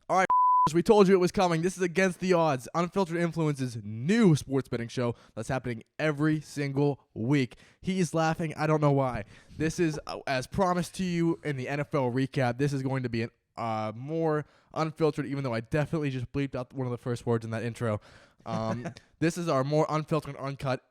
All right, we told you it was coming. This is Against the Odds, Unfiltered Influence's new sports betting show that's happening every single week. He's laughing. I don't know why. This is, as promised to you in the NFL recap, this is going to be an more unfiltered, even though I definitely just bleeped out one of the first words in that intro. This is our more unfiltered, uncut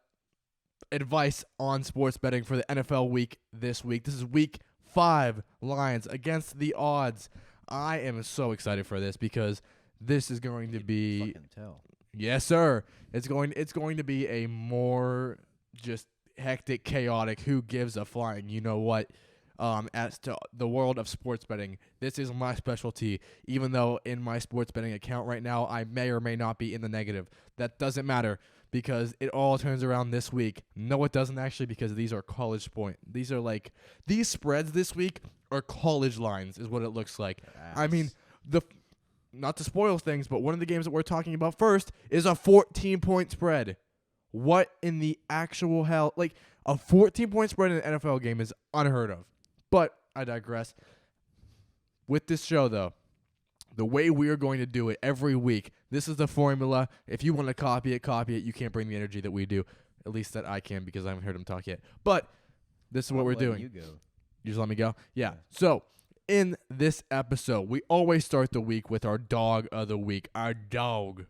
advice on sports betting for the NFL week this week. This is week 5, Lions Against the Odds. I am so excited for this because this is going to be fucking tell. Yes, sir. It's going to be a more just hectic, chaotic, who gives a flying you know what as to the world of sports betting. This is my specialty, even though in my sports betting account right now I may or may not be in the negative. That doesn't matter because it all turns around this week. No, it doesn't actually, because these are college point. These spreads this week are college lines is what it looks like. I mean, not to spoil things, but one of the games that we're talking about first is a 14-point spread. What in the actual hell? Like, a 14-point spread in an NFL game is unheard of. But I digress. With this show, though, the way we are going to do it every week, this is the formula. If you want to copy it, copy it. You can't bring the energy that we do. At least that I can, because I haven't heard him talk yet. But this is what we're doing. You go. You just let me go? Yeah. So, in this episode, we always start the week with our dog of the week. Our dog.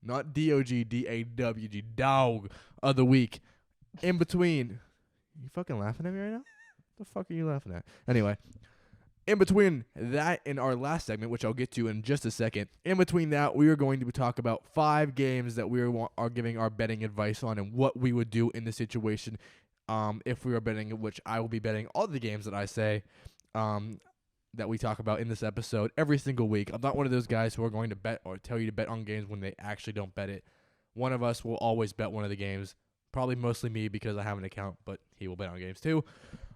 Not D-O-G, D-A-W-G. Dog of the week. In between. You fucking laughing at me right now? What the fuck are you laughing at? Anyway. In between that and our last segment, which I'll get to in just a second, in between that, we are going to talk about 5 games that we are giving our betting advice on and what we would do in the situation if we were betting, which I will be betting all the games that I say that we talk about in this episode every single week. I'm not one of those guys who are going to bet or tell you to bet on games when they actually don't bet it. One of us will always bet one of the games, probably mostly me because I have an account, but he will bet on games too.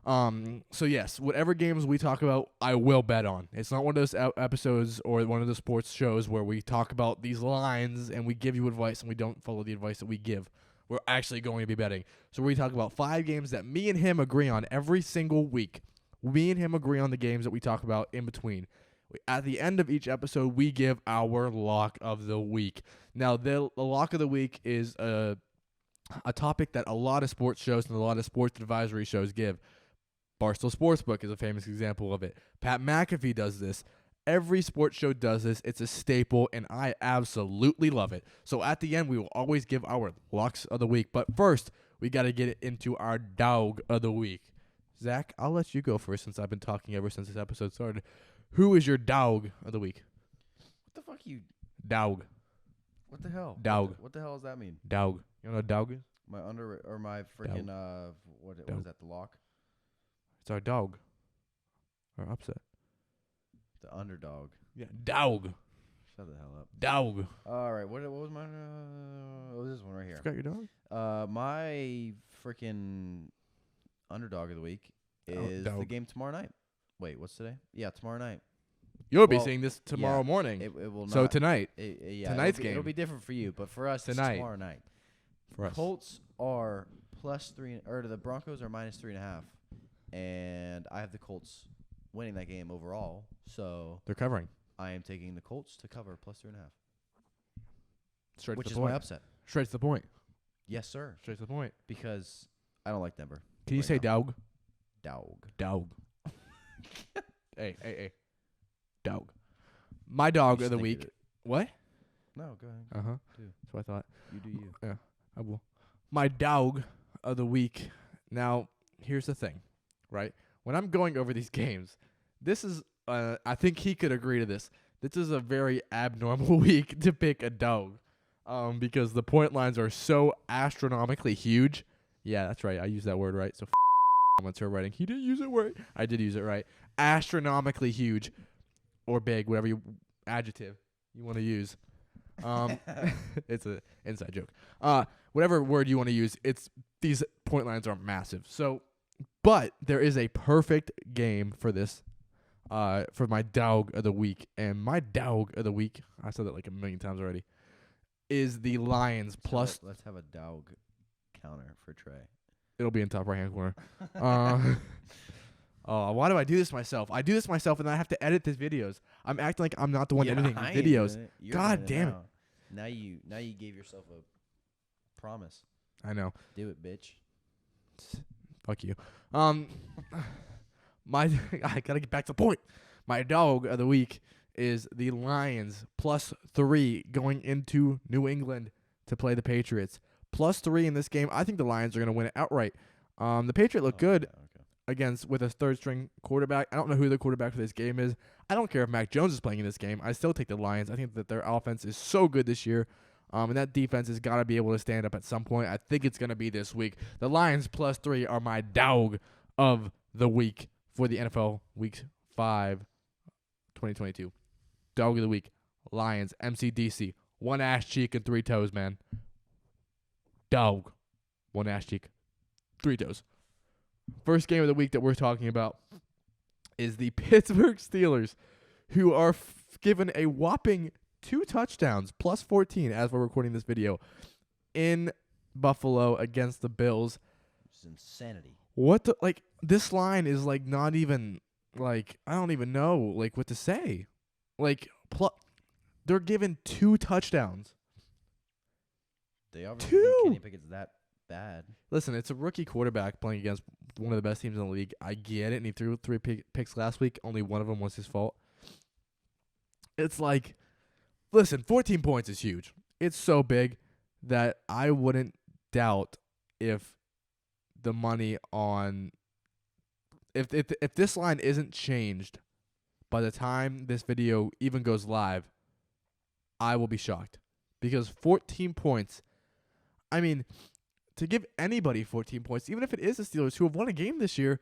So yes, whatever games we talk about, I will bet on. It's not one of those episodes or one of the sports shows where we talk about these lines and we give you advice and we don't follow the advice that we give. We're actually going to be betting. So we talk about 5 games that me and him agree on every single week. Me and him agree on the games that we talk about in between. At the end of each episode, we give our lock of the week. Now, the lock of the week is a topic that a lot of sports shows and a lot of sports advisory shows give. Barstool Sportsbook is a famous example of it. Pat McAfee does this. Every sports show does this. It's a staple, and I absolutely love it. So at the end, we will always give our locks of the week. But first, we got to get into our dog of the week. Zach, I'll let you go first since I've been talking ever since this episode started. Who is your dog of the week? What the fuck you? Dog. What the hell? Dog. What the hell does that mean? Dog. You know what dog is? My my freaking what is that? The lock? It's our dog. Our upset. The underdog. Yeah, dog. Shut the hell up. Dog. All right. What was my? Oh, this one right here. Forgot your dog? My freaking underdog of the week is the game tomorrow night. Wait, what's today? Yeah, tomorrow night. You'll be seeing this tomorrow morning. It will not. So tonight. Tonight's game. It'll be different for you, but for us, tonight. It's tomorrow night. For us. Colts are +3, or the Broncos are -3.5, and I have the Colts winning that game overall. So they're covering. I am taking the Colts to cover +3.5. Straight which to is the point. my upset. Straight to the point. Yes, sir. Straight to the point. Because I don't like Denver. Can you say dog? Dog. Dog. Hey. Dog. My dog of the week. What? No, go ahead. Uh-huh. Dude. That's what I thought. You do you. Yeah, I will. My dog of the week. Now, here's the thing, right? When I'm going over these games, this is, I think he could agree to this. This is a very abnormal week to pick a dog because the point lines are so astronomically huge. Yeah, that's right. I used that word right. So comments are writing, he didn't use it right. I did use it right. Astronomically huge or big, whatever adjective you want to use. It's an inside joke. Whatever word you want to use, these point lines are massive. So, but there is a perfect game for this, for my dog of the week. And my dog of the week, I said that like a million times already, is the Lions plus. Let's have a dog counter for Trey. It'll be in top right hand corner. Oh, why do I do this myself? I do this myself, and then I have to edit these videos. I'm acting like I'm not the one editing I these ain't videos. doing it. You're God doing damn it. Now you gave yourself a promise. I know. Do it, bitch. Fuck you. I gotta get back to the point. My dog of the week is the Lions +3 going into New England to play the Patriots. +3 in this game. I think the Lions are gonna win it outright. The Patriots look good against with a third string quarterback. I don't know who the quarterback for this game is. I don't care if Mac Jones is playing in this game. I still take the Lions. I think that their offense is so good this year. And that defense has got to be able to stand up at some point. I think it's going to be this week. The Lions +3 are my dog of the week for the NFL Week 5, 2022. Dog of the week, Lions, MCDC. One ass cheek and 3 toes, man. Dog. One ass cheek, 3 toes. First game of the week that we're talking about is the Pittsburgh Steelers, who are given a whopping 2 touchdowns, +14 as we're recording this video, in Buffalo against the Bills. It's insanity. This line is not even I don't even know what to say. They're given 2 touchdowns. They obviously think Kenny Pickett's that bad. Listen, it's a rookie quarterback playing against one of the best teams in the league. I get it, and he threw 3 picks last week. Only one of them was his fault. It's listen, 14 points is huge. It's so big that I wouldn't doubt if the money on if this line isn't changed by the time this video even goes live, I will be shocked. Because 14 points, I mean, to give anybody 14 points, even if it is the Steelers who have won a game this year,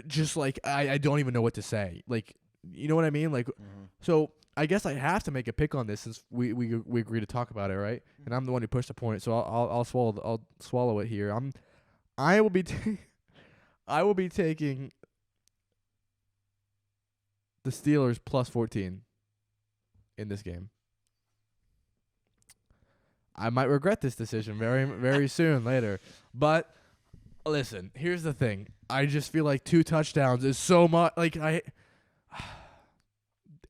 just I don't even know what to say. You know what I mean? So I guess I have to make a pick on this since we agree to talk about it, right? And I'm the one who pushed the point, so I'll swallow it here. I will be taking the Steelers +14 in this game. I might regret this decision very, very soon later. But listen, here's the thing. I just feel like 2 touchdowns is so much.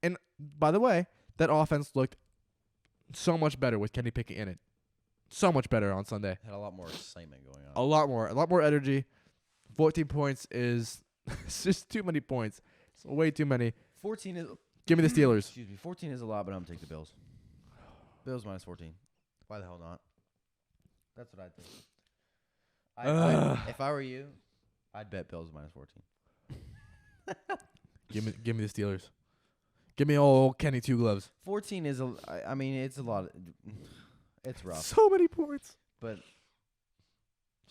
And by the way, that offense looked so much better with Kenny Pickett in it. So much better on Sunday. Had a lot more excitement going on. A lot more energy. 14 points is it's just too many points. It's way too many. 14 is. Give me the Steelers. Excuse me. 14 is a lot, but I'm gonna take the Bills. Bills -14. Why the hell not? That's what I'd think. If I were you, I'd bet Bills -14. Give me the Steelers. Give me old Kenny 2 gloves. 14 is I mean, it's a lot. It's rough. So many points. But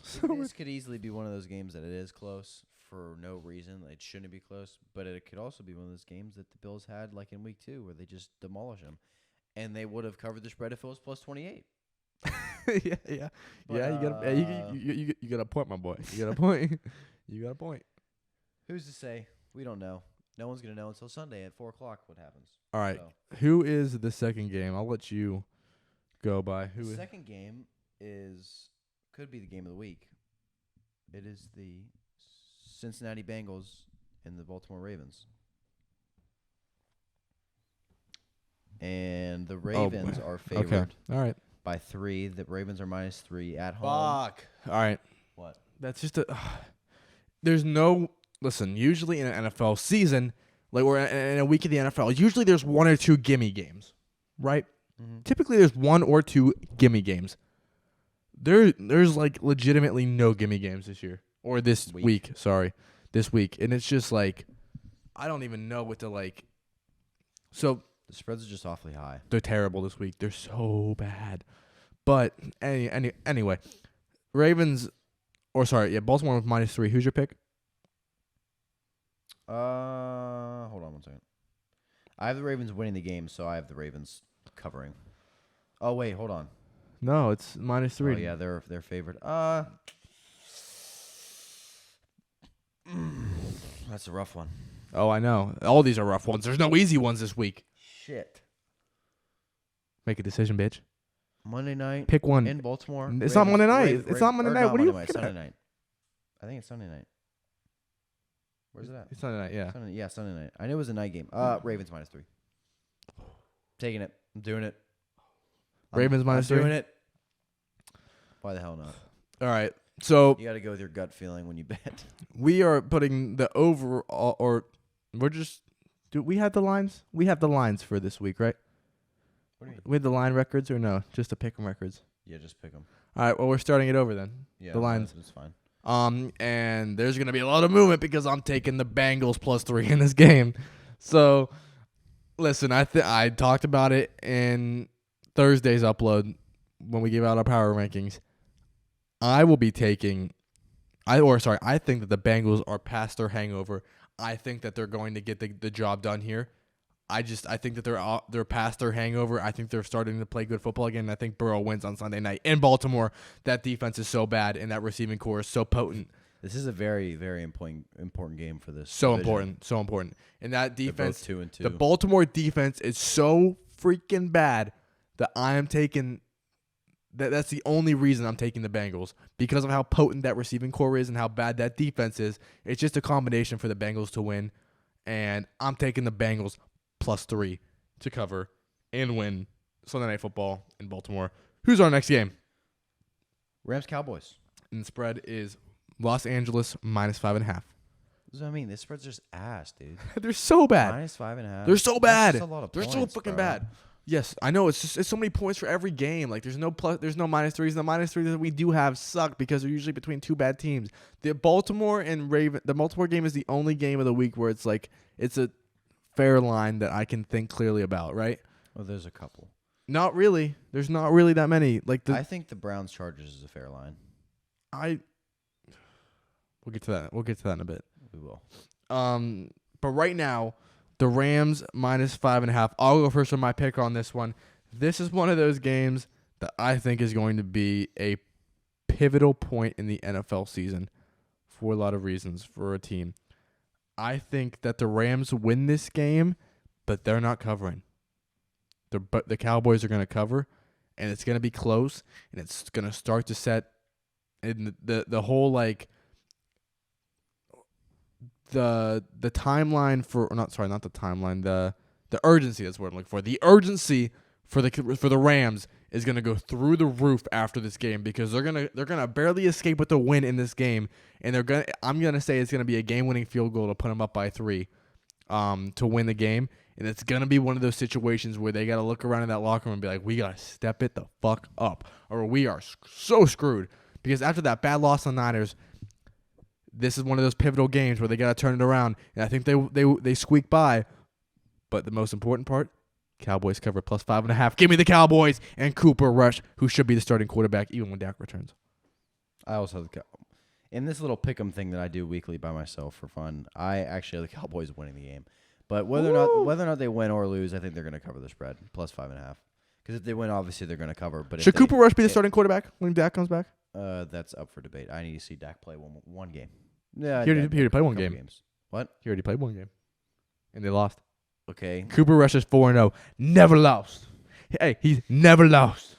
this could easily be one of those games that it is close for no reason. It shouldn't be close, but it could also be one of those games that the Bills had in week 2 where they just demolish them, and they would have covered the spread if it was +28. yeah. But, you got a point, my boy. You got a point. You got a point. Who's to say? We don't know. No one's gonna know until Sunday at 4:00 what happens. All right. So. Who is the second game? I'll let you go by. The second game could be the game of the week. It is the Cincinnati Bengals and the Baltimore Ravens. And the Ravens are favored All right. by 3. The Ravens are -3 at home. Fuck. All right. What? That's just there's no listen, usually in an NFL season, we're in a week of the NFL, usually there's 1 or 2 gimme games, right? Mm-hmm. Typically there's 1 or 2 gimme games. There's legitimately no gimme games this year. Or this week, sorry. This week. And it's just I don't even know what to So the spreads are just awfully high. They're terrible this week. They're so bad. But anyway, Baltimore with -3. Who's your pick? Hold on one second. I have the Ravens winning the game, so I have the Ravens covering. Oh wait, hold on. No, it's -3. Oh yeah, they're favored. That's a rough one. Oh, I know. All these are rough ones. There's no easy ones this week. Shit. Make a decision, bitch. Monday night. Pick one. In Baltimore. It's not Monday night. It's not Monday night. What are you? Sunday night. I think it's Sunday night. Where's it at? It's Sunday night, yeah. Sunday night. I knew it was a night game. Ravens -3. Taking it. I'm doing it. Ravens -3? I'm doing it. Why the hell not? All right. So You got to go with your gut feeling when you bet. we are putting the overall, or we're just, do we have the lines? We have the lines for this week, right? What do you mean? We have the line records or no? Just the pick 'em records. Yeah, just pick them. All right. Well, we're starting it over then. Yeah, The lines. That's fine. And there's gonna be a lot of movement because I'm taking the Bengals +3 in this game. So, listen, I talked about it in Thursday's upload when we gave out our power rankings. I will be taking, I think that the Bengals are past their hangover. I think that they're going to get the job done here. I think that they're past their hangover. I think they're starting to play good football again. I think Burrow wins on Sunday night in Baltimore. That defense is so bad, and that receiving core is so potent. This is a very, very important game for this. So division. important. And that defense, They're both 2-2. the Baltimore defense is so freaking bad that I am taking. That's the only reason I'm taking the Bengals, because of how potent that receiving core is and how bad that defense is. It's just a combination for the Bengals to win, and I'm taking the Bengals +3 to cover and win Sunday Night Football in Baltimore. Who's our next game? Rams Cowboys. And the spread is Los Angeles -5.5. That's what I mean. This spread's just ass, dude. They're so bad. -5.5. They're so bad. That's just a lot of They're so points, fucking bro. bad. Yes, I know. It's so many points for every game. Like there's no -3s. The -3s that we do have suck because they're usually between two bad teams. The Baltimore game is the only game of the week where it's like it's a fair line that I can think clearly about, right? Well, there's a couple. Not really. There's not really that many. Like I think the Browns Chargers is a fair line. We'll get to that. We'll get to that in a bit. We will. But right now, the Rams -5.5. I'll go first with my pick on this one. This is one of those games that I think is going to be a pivotal point in the NFL season for a lot of reasons for a team. I think that the Rams win this game, but they're not covering. But the Cowboys are going to cover, and it's going to be close, and it's going to start to set in the whole like the timeline for not the timeline, the urgency, that's what I'm looking for. The urgency for the Rams is going to go through the roof after this game because they're going to barely escape with the win in this game, and I'm going to say it's going to be a game-winning field goal to put them up by 3 to win the game. And it's going to be one of those situations where they got to look around in that locker room and be like, we got to step it the fuck up or we are so screwed. Because after that bad loss on the Niners, this is one of those pivotal games where they got to turn it around. And I think they squeak by. But the most important part, Cowboys cover +5.5. Give me the Cowboys and Cooper Rush, who should be the starting quarterback even when Dak returns. I also have in this little pick'em thing that I do weekly by myself for fun, I actually have the Cowboys winning the game. But whether or not they win or lose, I think they're going to cover the spread +5.5. Because if they win, obviously they're going to cover. But should Cooper Rush be the starting quarterback when Dak comes back? That's up for debate. I need to see Dak play one game. Yeah, He already played one game. Games. What? He already played one game, and they lost. Okay. Cooper Rush is 4-0. Never lost. Hey, he's never lost.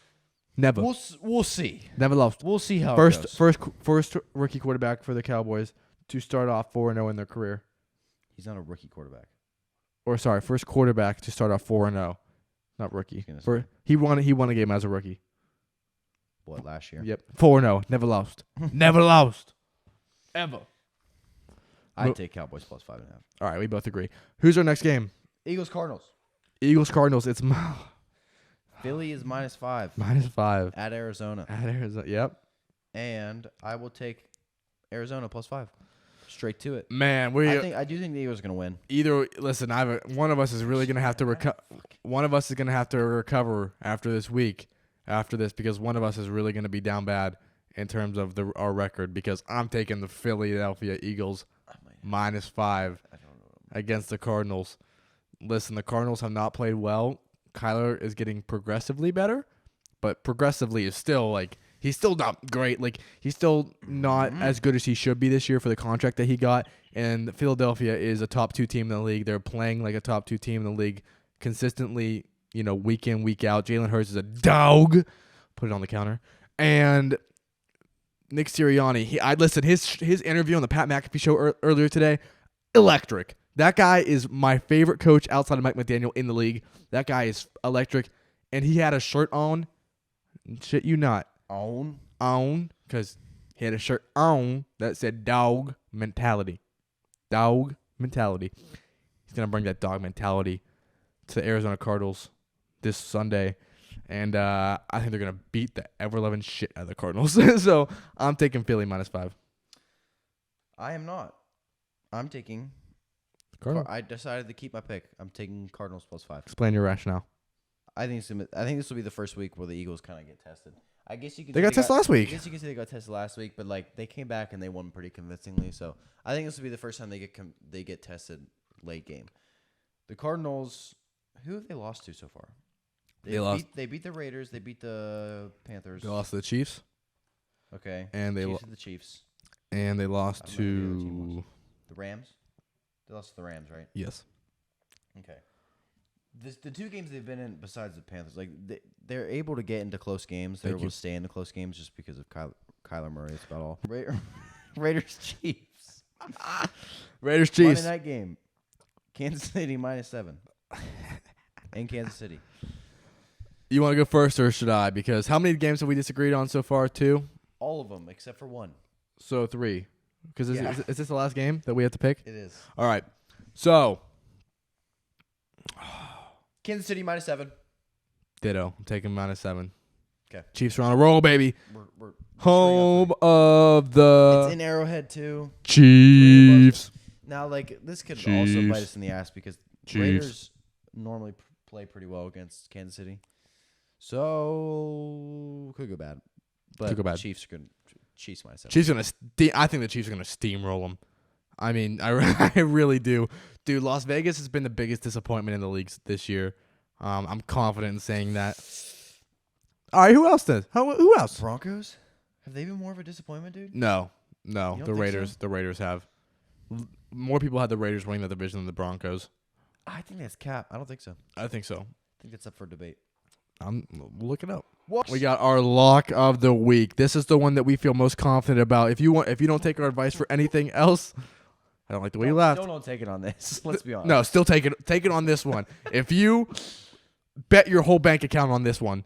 Never. We'll see. Never lost. We'll see how it goes. First rookie quarterback for the Cowboys to start off 4-0 in their career. He's not a rookie quarterback. First quarterback to start off 4-0, not rookie. He won a game as a rookie. What, last year? Yep, 4-0, never lost, never lost, ever. I'd take Cowboys +5.5. All right, we both agree. Who's our next game? Eagles Cardinals. It's Philly is -5. -5 At Arizona. Yep. And I will take Arizona +5. Straight to it. Man, I do think the Eagles are going to win. Listen, one of us is really going to have to recover. One of us is going to have to recover after this week, because one of us is really going to be down bad in terms of our record, because I'm taking the Philadelphia Eagles -5 against the Cardinals. Listen, the Cardinals have not played well. Kyler is getting progressively better, but progressively is still like he's still not great. Like he's still not as good as he should be this year for the contract that he got. And Philadelphia is a top 2 team in the league. They're playing like a top 2 team in the league consistently, week in, week out. Jalen Hurts is a dog. Put it on the counter. And Nick Sirianni, his interview on the Pat McAfee show earlier today, electric. That guy is my favorite coach outside of Mike McDaniel in the league. That guy is electric. And he had a shirt on. Shit you not. On? Because he had a shirt on that said dog mentality. Dog mentality. He's going to bring that dog mentality to the Arizona Cardinals this Sunday. And I think they're going to beat the ever-loving shit out of the Cardinals. So I'm taking Philly -5. I am not. I'm taking... Cardinals. I decided to keep my pick. I'm taking Cardinals +5. Explain your rationale. I think this will be the first week where the Eagles kind of get tested. I guess you can. They got tested last week. I guess you can say they got tested last week, but like they came back and they won pretty convincingly. So I think this will be the first time they get tested late game. The Cardinals, who have they lost to so far? They beat the Raiders. They beat the Panthers. They lost to the Chiefs. Okay. And they Chiefs to the Chiefs. And they lost I don't know who the other team to was. The Rams. They lost to the Rams, right? yes. Okay. The two games they've been in besides the Panthers, like they're able to get into close games. They're able to stay in the close games just because of Kyler Murray. That's about all. Raiders Chiefs. Raiders Chiefs. Monday night game. Kansas City -7. In Kansas City. You want to go first or should I? Because how many games have we disagreed on so far? 2? All of them except for one. So 3. Because Yeah. is this the last game that we have to pick? It is. All right. So Kansas City -7. ditto. I'm taking -7. Okay. Chiefs are on a roll, baby. We're Home of the It's in Arrowhead too. Chiefs. Now, like this could also Chiefs. bite us in the ass because Chiefs. Raiders normally play pretty well against Kansas City, so could go bad. But Could go bad. Chiefs are good. Chiefs -7. Chiefs gonna. I think the Chiefs are gonna steamroll them. I mean, I really do. Dude, Las Vegas has been the biggest disappointment in the league this year. I'm confident in saying that. All right, who else does? Who else? Broncos? Have they been more of a disappointment, dude? No. You The don't think Raiders. so? The Raiders have more people had the Raiders winning the division than the Broncos. I think that's cap. I don't think so. I think so. I think that's up for debate. We'll look it up. What? We got our lock of the week. This is the one that we feel most confident about. If you don't take our advice for anything else, I don't like the way you laughed. Don't take it on this. Let's be honest. No, still take it on this one. If you bet your whole bank account on this one,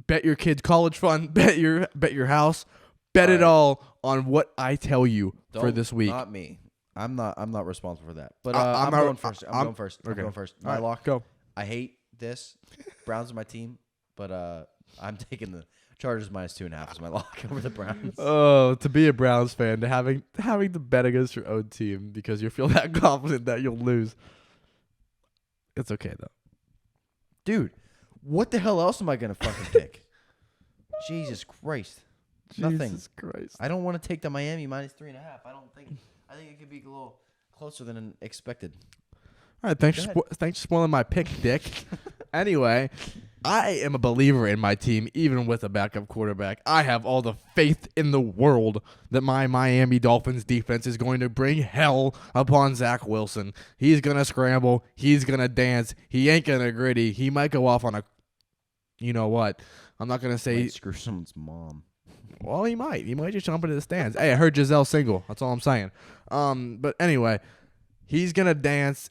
bet your kid's college fund, bet your house, bet it all on what I tell you for this week. Not me. I'm not responsible for that. But I'm I'm not- going first. I'm going first. okay. I'm going first. All My right, lock. go. I hate this. Browns are my team, but I'm taking the Chargers -2.5 as my lock over the Browns. Oh, to be a Browns fan, to having to bet against your own team because you feel that confident that you'll lose. It's okay though. Dude, what the hell else am I gonna fucking pick? Jesus Christ. Nothing. Jesus Christ. I don't want to take the Miami -3.5. I think it could be a little closer than expected. All right, thanks Go for spoiling my pick, Dick. Anyway, I am a believer in my team, even with a backup quarterback. I have all the faith in the world that my Miami Dolphins defense is going to bring hell upon Zach Wilson. He's going to scramble. He's going to dance. He ain't going to gritty. He might go off on a, you know what? I'm not going to say. Might screw someone's mom. Well, he might. He might just jump into the stands. Hey, I heard Giselle single. That's all I'm saying. But anyway, he's going to dance,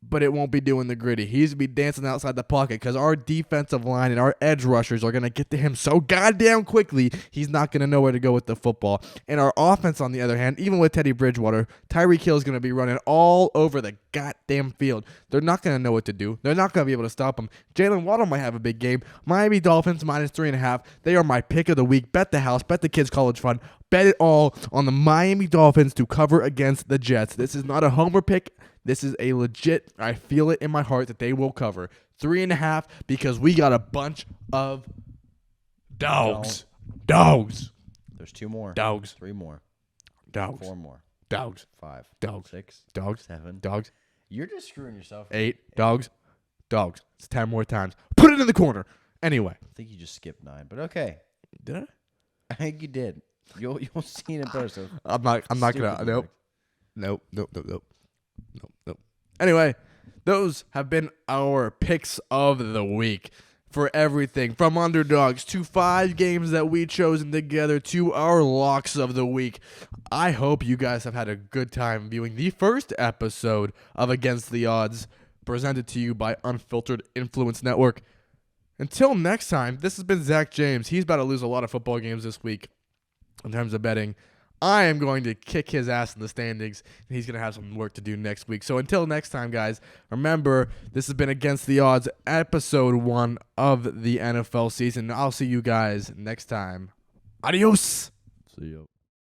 but it won't be doing the gritty. He's going to be dancing outside the pocket because our defensive line and our edge rushers are going to get to him so goddamn quickly, he's not going to know where to go with the football. And our offense, on the other hand, even with Teddy Bridgewater, Tyreek Hill is going to be running all over the goddamn field. They're not going to know what to do. They're not going to be able to stop him. Jalen Waddle might have a big game. Miami Dolphins -3.5. They are my pick of the week. Bet the house. Bet the kids' college fund. Bet it all on the Miami Dolphins to cover against the Jets. This is not a homer pick. This is a legit, I feel it in my heart that they will cover. 3.5 because we got a bunch of dogs. Dogs. There's 2 more. Dogs. 3 more. Dogs. 4 more. Dogs. 5. Dogs. 6. Dogs. 7. Dogs. You're just screwing yourself. 8. Dogs. Dogs. It's 10 more times. Put it in the corner. Anyway. I think you just skipped 9, but okay. Did I? I think you did. You'll see it in person. I'm not gonna. Nope. Nope. Anyway, those have been our picks of the week. for everything from underdogs to 5 games that we chosen together to our locks of the week. I hope you guys have had a good time viewing the first episode of Against the Odds, presented to you by Unfiltered Influence Network. Until next time, this has been Zach James. He's about to lose a lot of football games this week in terms of betting. I am going to kick his ass in the standings, and he's going to have some work to do next week. So until next time, guys, remember, this has been Against the Odds, episode 1 of the NFL season. I'll see you guys next time. Adios. See you.